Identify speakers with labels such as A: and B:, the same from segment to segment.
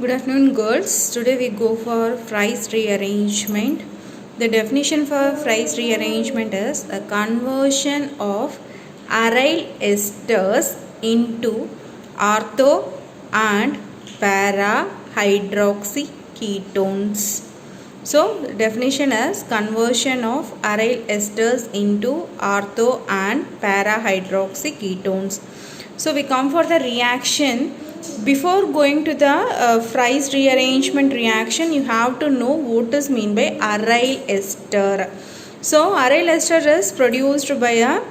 A: Good afternoon, girls. Today we go for Fry's rearrangement. The definition for Fry's rearrangement is a conversion of aryl esters into ortho and para hydroxy ketones. So, the definition is conversion of aryl esters into ortho and para hydroxy ketones. So, we come for the reaction. Before going to the Fry's rearrangement reaction, you have to know what is meant by aryl ester. So, aryl ester is produced by a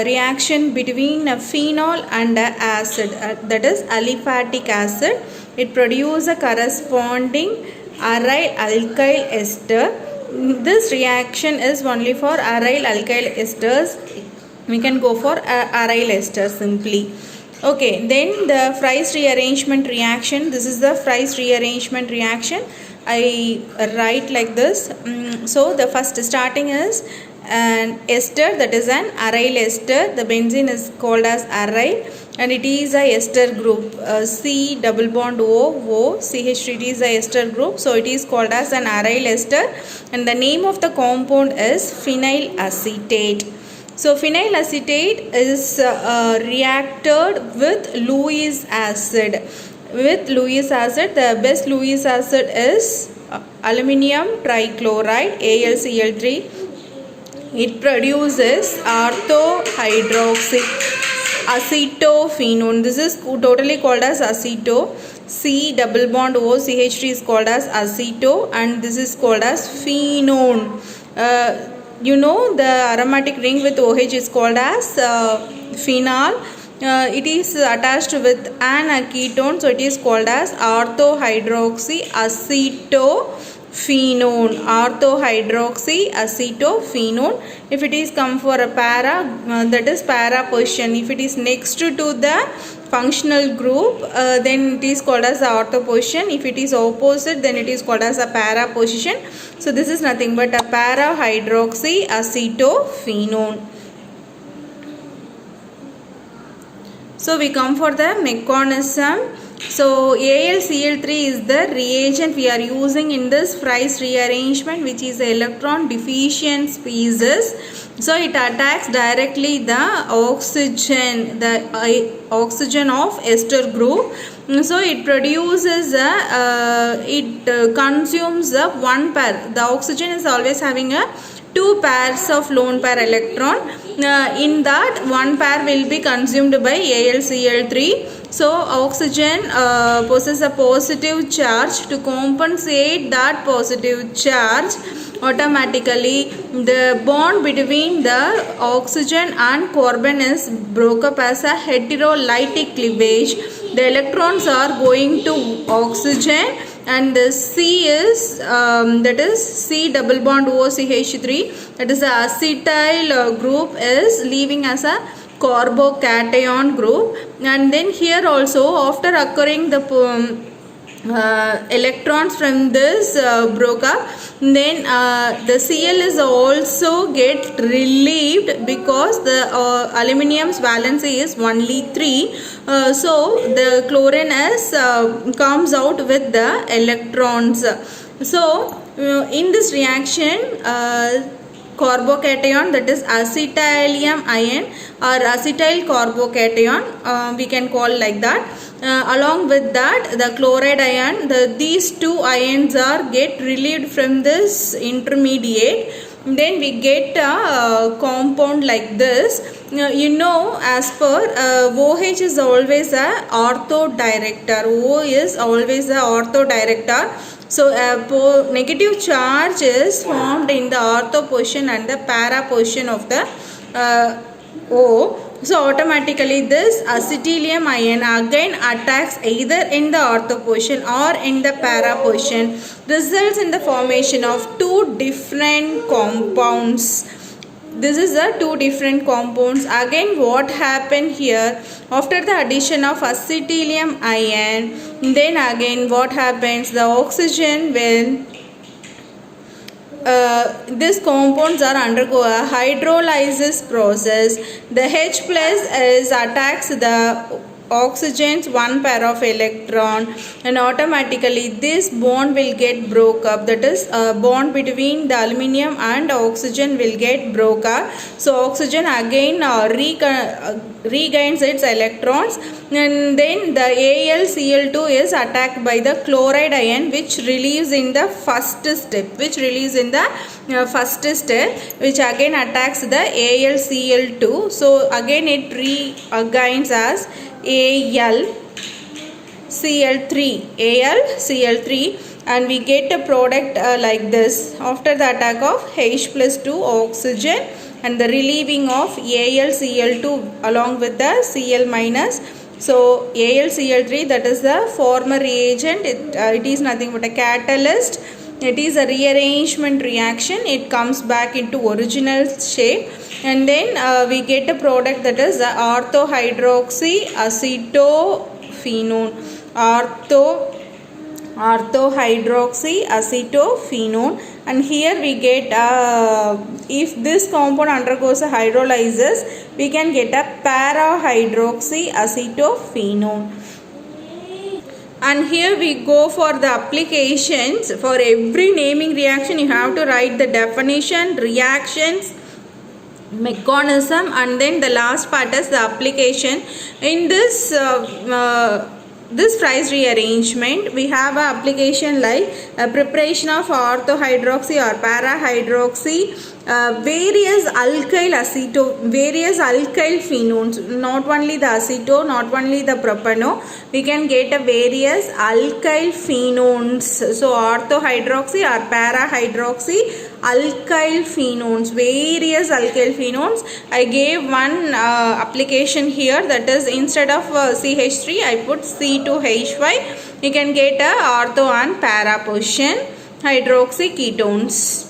A: reaction between a phenol and a acid, that is aliphatic acid. It produces a corresponding aryl alkyl ester. This reaction is only for aryl alkyl esters. We can go for aryl ester simply. Okay, then the Fry's rearrangement reaction. This is the Fry's rearrangement reaction. I write like this. So the first starting is an ester, that is an aryl ester. The benzene is called as aryl and it is a ester group. C double bond O CH3, it is a ester group. So it is called as an aryl ester and the name of the compound is phenyl acetate. So phenyl acetate is reacted with Lewis acid. With Lewis acid, the best Lewis acid is aluminium trichloride AlCl3. It produces orthohydroxy acetophenone. This is totally called as aceto. C double bond O CH3 is called as aceto and this is called as phenone. You know the aromatic ring with OH is called as phenol. It is attached with an ketone, so it is called as orthohydroxy acetophenone. Orthohydroxy acetophenone. If it is come for a para, that is para position. If it is next to the functional group, then it is called as the ortho position. If it is opposite, then it is called as a para position. So this is nothing but a para hydroxy acetophenone. So we come for the mechanism. So AlCl3 is the reagent we are using in this Fry's rearrangement, which is electron deficient species. So it attacks directly the oxygen of ester group. So it produces it consumes one pair. The oxygen is always having a two pairs of lone pair electron. In that one pair will be consumed by AlCl3. So oxygen possesses a positive charge. To compensate that positive charge, automatically the bond between the oxygen and carbon is broke up as a heterolytic cleavage. The electrons are going to oxygen and the C is that is C double bond OCH3, that is the acetyl group is leaving as a carbocation group. And then here also, after occurring the electrons from this broke up, then the Cl is also get relieved because the aluminium's valency is only 3. So the chlorine is comes out with the electrons. So in this reaction, carbocation, that is acetylium ion or acetyl carbocation, we can call like that. Along with that, the chloride ion, these two ions are get relieved from this intermediate. Then we get a compound like this. You know, as per OH is always a ortho director. O is always a ortho director. So negative charge is formed in the ortho position and the para position of the O. So automatically this acetylium ion again attacks either in the ortho position or in the para position, results in the formation of two different compounds. This is the two different compounds. Again, what happened here after the addition of acetylium ion, then again what happens, the oxygen will these compounds are undergo a hydrolysis process. The H plus is attacks the oxygens one pair of electron, and automatically this bond will get broke up. That is bond between the aluminium and oxygen will get broke up. So oxygen again regains its electrons, and then the AlCl2 is attacked by the chloride ion, which relieves in the first step, which again attacks the AlCl2. So again it regains as AlCl3, and we get a product like this after the attack of H+2 oxygen and the relieving of AlCl2 along with the Cl-. So AlCl3, that is the former reagent. It is nothing but a catalyst. It is a rearrangement reaction. It comes back into original shape, and then we get a product that is orthohydroxyacetophenone. Orthohydroxyacetophenone, and here we get if this compound undergoes a hydrolysis, we can get a parahydroxyacetophenone. And here we go for the applications. For every naming reaction you have to write the definition, reactions, mechanism, and then the last part is the application. In this this Fries rearrangement, we have a application like preparation of orthohydroxy or parahydroxy, various alkyl phenones, not only the aceto, not only the propano, we can get a various alkyl phenones. So orthohydroxy or parahydroxy alkyl phenones, various alkyl phenones. I gave one application here, that is instead of CH3 I put C2H5. You can get a ortho and para position hydroxy ketones.